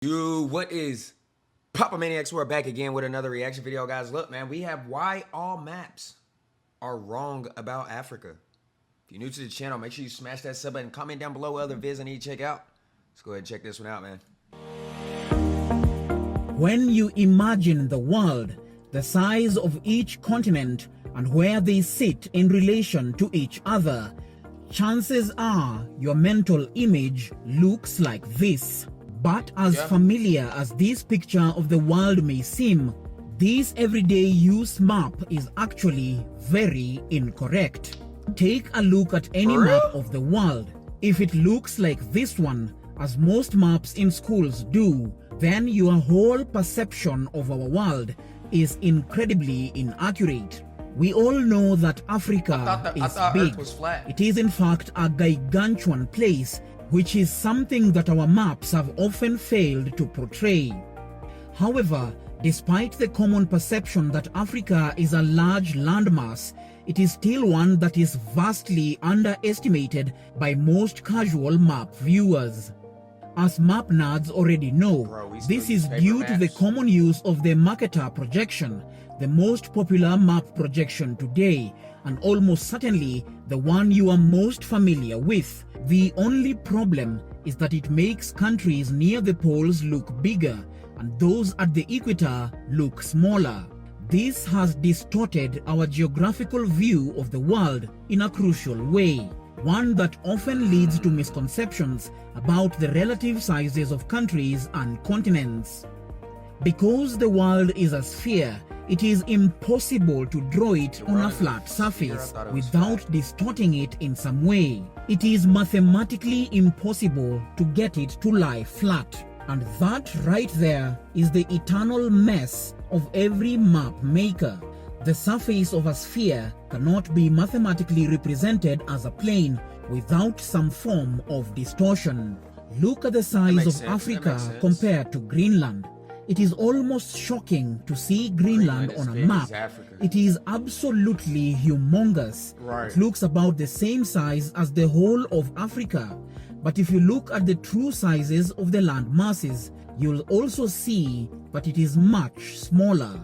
What is Papa Maniacs? We're back again with another reaction video, guys. Look, man, we have why all maps are wrong about Africa. If you're new to the channel, make sure you smash that sub button, comment down below what other vids I need to check out. Let's go ahead and check this one out, man. When you imagine the world, the size of each continent, and where they sit in relation to each other, chances are your mental image looks like this. But as familiar as this picture of the world may seem, this everyday use map is actually very incorrect. Take a look at any map of the world. If it looks like this one, as most maps in schools do, then your whole perception of our world is incredibly inaccurate. We all know that Africa is big. It is in fact a gargantuan place, which is something that our maps have often failed to portray. However, despite the common perception that Africa is a large landmass, it is still one that is vastly underestimated by most casual map viewers. As map nerds already know, this is due to the common use of the marketer projection, the most popular map projection today, and almost certainly the one you are most familiar with. The only problem is that it makes countries near the poles look bigger and those at the equator look smaller. This has distorted our geographical view of the world in a crucial way, one that often leads to misconceptions about the relative sizes of countries and continents. Because the world is a sphere, it is impossible to draw it on a flat surface without distorting it in some way. It is mathematically impossible to get it to lie flat. And that right there is the eternal mess of every map maker. The surface of a sphere cannot be mathematically represented as a plane without some form of distortion. Look at the size of Africa compared to Greenland. It is almost shocking to see Greenland on a map. It is absolutely humongous. It looks about the same size as the whole of Africa. But if you look at the true sizes of the land masses, you'll also see that it is much smaller.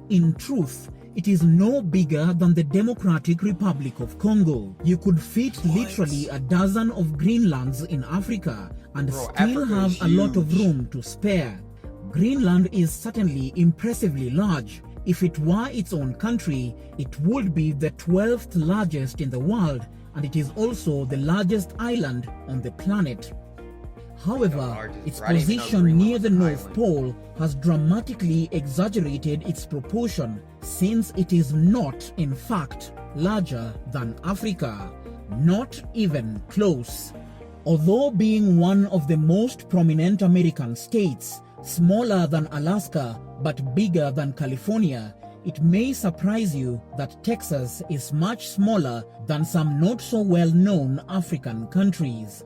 In truth, it is no bigger than the Democratic Republic of Congo. You could fit literally a dozen of Greenlands in Africa and still have a lot of room to spare. Greenland is certainly impressively large. If it were its own country, it would be the 12th largest in the world, and it is also the largest island on the planet. However, its position near the North Pole has dramatically exaggerated its proportion, since it is not, in fact, larger than Africa. Not even close. Although being one of the most prominent American states, smaller than Alaska but bigger than California, it may surprise you that Texas is much smaller than some not so well known African countries.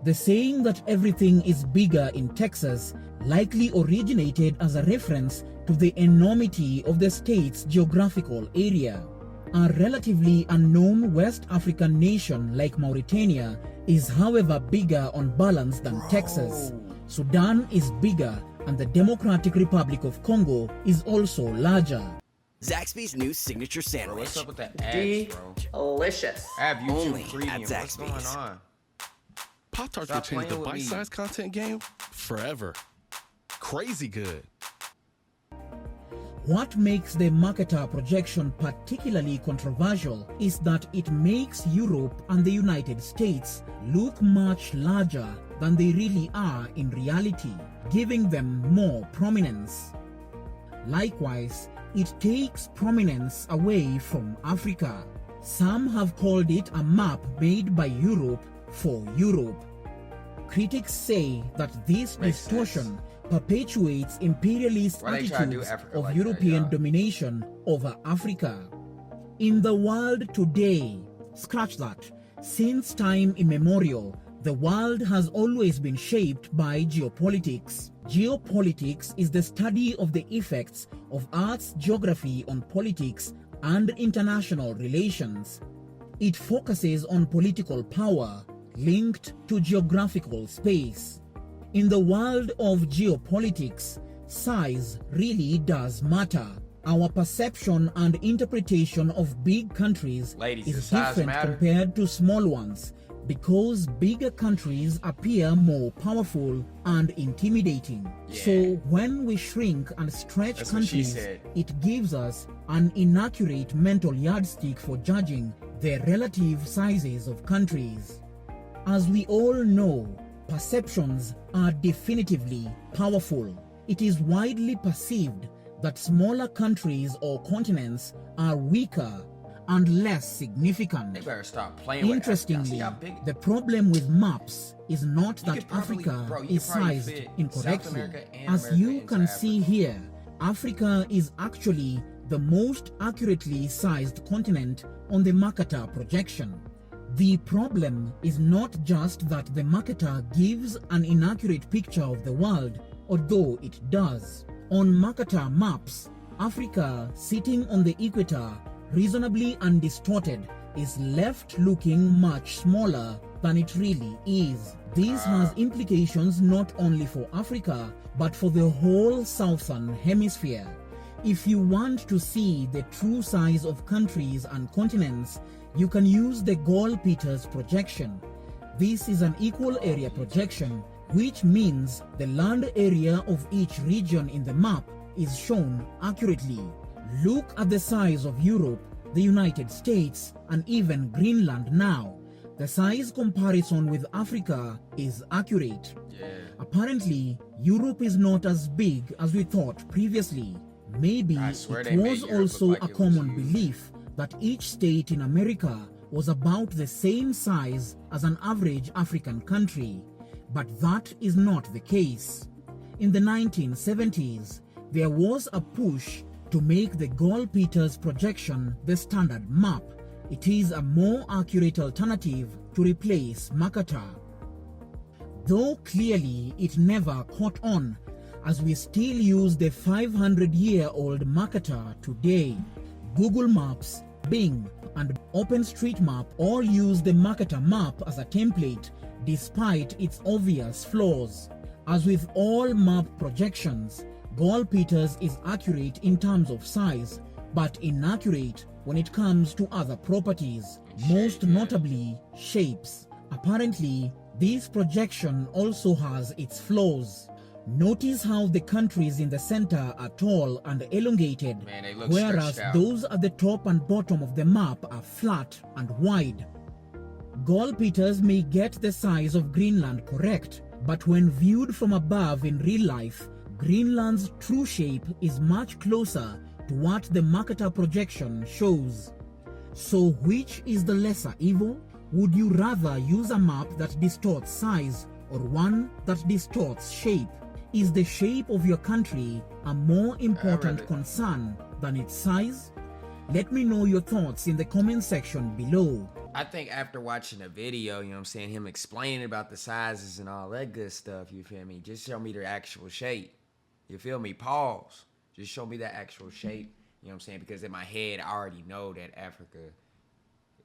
The saying that everything is bigger in Texas likely originated as a reference to the enormity of the state's geographical area. A relatively unknown West African nation like Mauritania is however bigger on balance than Texas. Sudan is bigger, and the Democratic Republic of Congo is also larger. Zaxby's new signature sandwich. Bro, what's up with that ads, bro? Delicious. I have YouTube Only Premium. at What's going Zaxby's. on? Pop-Tarts will change the bite-sized content game forever. Crazy good. What makes the marketer projection particularly controversial is that it makes Europe and the United States look much larger than they really are in reality, giving them more prominence. Likewise, it takes prominence away from Africa. Some have called it a map made by Europe for Europe. Critics say that this distortion perpetuates imperialist attitudes of European domination over Africa. In the world today, scratch that, since time immemorial, the world has always been shaped by geopolitics. Geopolitics is the study of the effects of Earth's geography on politics and international relations. It focuses on political power linked to geographical space. In the world of geopolitics, size really does matter. Our perception and interpretation of big countries Ladies, is does size different matter? compared to small ones because bigger countries appear more powerful and intimidating. Yeah. So when we shrink and stretch That's what she countries, said. it gives us an inaccurate mental yardstick for judging the relative sizes of countries. As we all know, perceptions are definitively powerful. It is widely perceived that smaller countries or continents are weaker and less significant. They better stop playing with Africa. See Interestingly, how big- the problem with maps is not You that could probably- Africa bro, you is could probably sized fit South incorrectly. America and As America you into can see Africa. here, Africa is actually the most accurately sized continent on the Mercator projection. The problem is not just that the Mercator gives an inaccurate picture of the world, although it does. On Mercator maps, Africa, sitting on the equator, reasonably undistorted, is left looking much smaller than it really is. This has implications not only for Africa, but for the whole southern hemisphere. If you want to see the true size of countries and continents, you can use the Gall-Peters projection. This is an equal area projection, which means the land area of each region in the map is shown accurately. Look at the size of Europe, the United States, and even Greenland now. The size comparison with Africa is accurate. Yeah. Apparently, Europe is not as big as we thought previously. Maybe I swear it they made was Europe also look like a it was common huge. belief that each state in America was about the same size as an average African country, but that is not the case. In the 1970s, there was a push to make the Gall-Peters projection the standard map. It is a more accurate alternative to replace Mercator. Though clearly it never caught on, as we still use the 500-year-old Mercator today. Google Maps, Bing, and OpenStreetMap all use the Mercator map as a template, despite its obvious flaws. As with all map projections, Gall-Peters is accurate in terms of size, but inaccurate when it comes to other properties, most notably shapes. Apparently, this projection also has its flaws. Notice how the countries in the center are tall and elongated, Man, they look whereas stretched out. those at the top and bottom of the map are flat and wide. Gall-Peters may get the size of Greenland correct, but when viewed from above in real life, Greenland's true shape is much closer to what the Mercator projection shows. So which is the lesser evil? Would you rather use a map that distorts size or one that distorts shape? Is the shape of your country a more important concern than its size? Let me know your thoughts in the comment section below. I think after watching the video, you know what I'm saying, him explaining about the sizes and all that good stuff, you feel me? Just show me the actual shape. You feel me? Pause. Just show me the actual shape. You know what I'm saying? Because in my head, I already know that Africa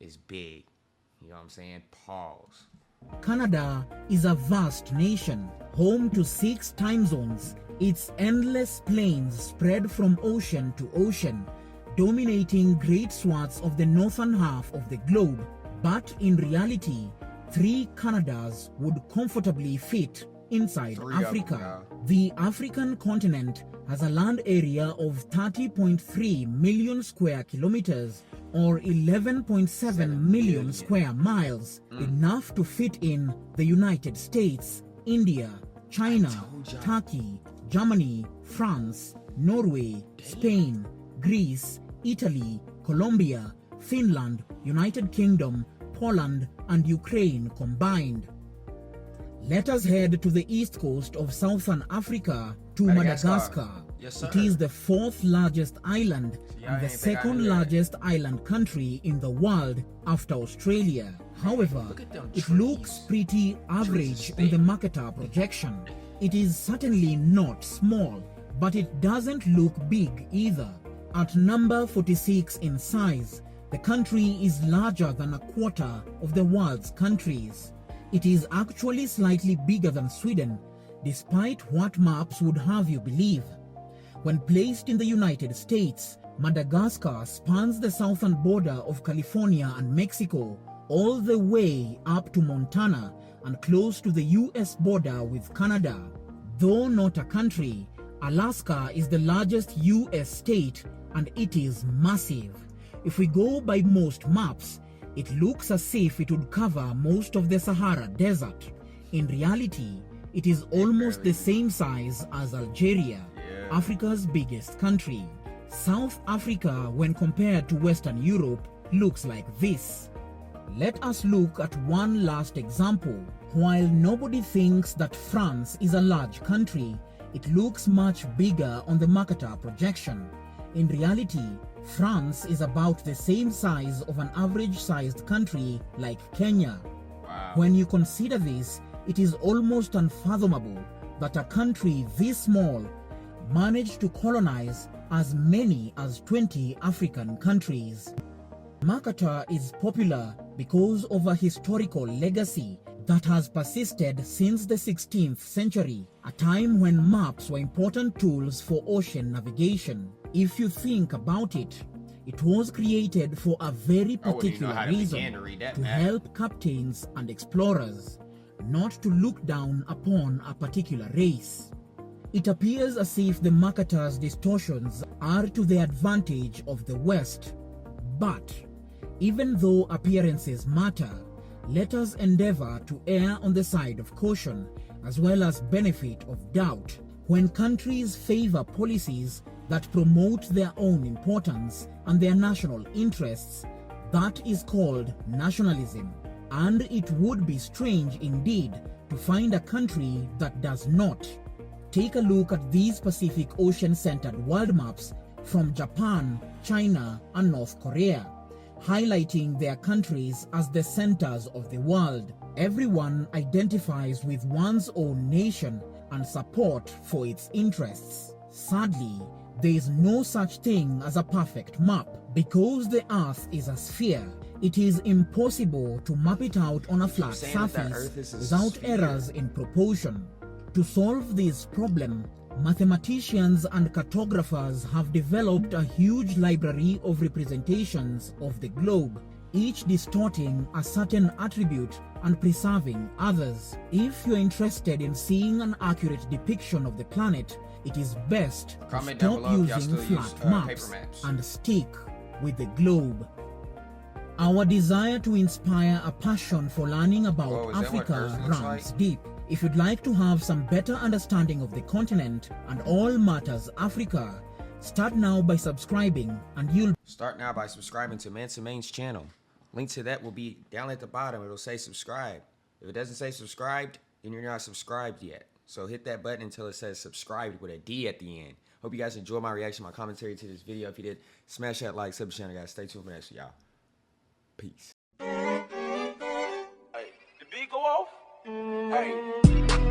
is big. You know what I'm saying? Pause. Canada is a vast nation, home to 6 time zones. Its endless plains spread from ocean to ocean, dominating great swaths of the northern half of the globe. But in reality, 3 Canadas would comfortably fit inside 3 of them, Africa. The African continent has a land area of 30.3 million square kilometers or 11.7 million square miles, enough to fit in the United States, India, China, Turkey, Germany, France, Norway, Spain, Greece, Italy, Colombia, Finland, United Kingdom, Poland, and Ukraine combined. Let us head to the east coast of southern Africa to Madagascar. Yes, sir. It is the 4th largest island I and the ain't think I knew 2nd that. largest island country in the world after Australia. However, Look at them it trees. looks pretty average is on the big. Mercator projection. It is certainly not small, but it doesn't look big either. At number 46 in size, the country is larger than a quarter of the world's countries. It is actually slightly bigger than Sweden, despite what maps would have you believe. When placed in the United States, Madagascar spans the southern border of California and Mexico all the way up to Montana and close to the US border with Canada. Though not a country, Alaska is the largest US state and it is massive. If we go by most maps, it looks as if it would cover most of the Sahara Desert. In reality, it is almost the same size as Algeria, Africa's biggest country. South Africa, when compared to Western Europe, looks like this. Let us look at one last example. While nobody thinks that France is a large country, it looks much bigger on the Mercator projection. In reality, France is about the same size of an average-sized country like Kenya. Wow. When you consider this, it is almost unfathomable that a country this small managed to colonize as many as 20 African countries. Mercator is popular because of a historical legacy that has persisted since the 16th century, a time when maps were important tools for ocean navigation. If you think about it, it was created for a very particular reason, to help captains and explorers, not to look down upon a particular race. It appears as if the Mercator's distortions are to the advantage of the West. But even though appearances matter, let us endeavor to err on the side of caution as well as benefit of doubt. When countries favor policies that promote their own importance and their national interests, that is called nationalism. And it would be strange indeed to find a country that does not. Take a look at these Pacific Ocean-centered world maps from Japan, China, and North Korea, highlighting their countries as the centers of the world. Everyone identifies with one's own nation and support for its interests. Sadly, there is no such thing as a perfect map. Because the Earth is a sphere, it is impossible to map it out on a flat surface without errors in proportion. To solve this problem, mathematicians and cartographers have developed a huge library of representations of the globe, each distorting a certain attribute and preserving others. If you're interested in seeing an accurate depiction of the planet, it is best to stop using flat maps and stick with the globe. Our desire to inspire a passion for learning about Africa runs deep. If you'd like to have some better understanding of the continent and all matters Africa, start now by subscribing and you'll start now by subscribing to Mansa Mayne's channel. Link to that will be down at the bottom. It'll say subscribe. If it doesn't say subscribed, then you're not subscribed yet. So hit that button until it says subscribed with a D at the end. Hope you guys enjoyed my reaction, my commentary to this video. If you did, smash that like, sub the channel, guys. Stay tuned for next, y'all. Peace. Hey, the beat go off? Hey.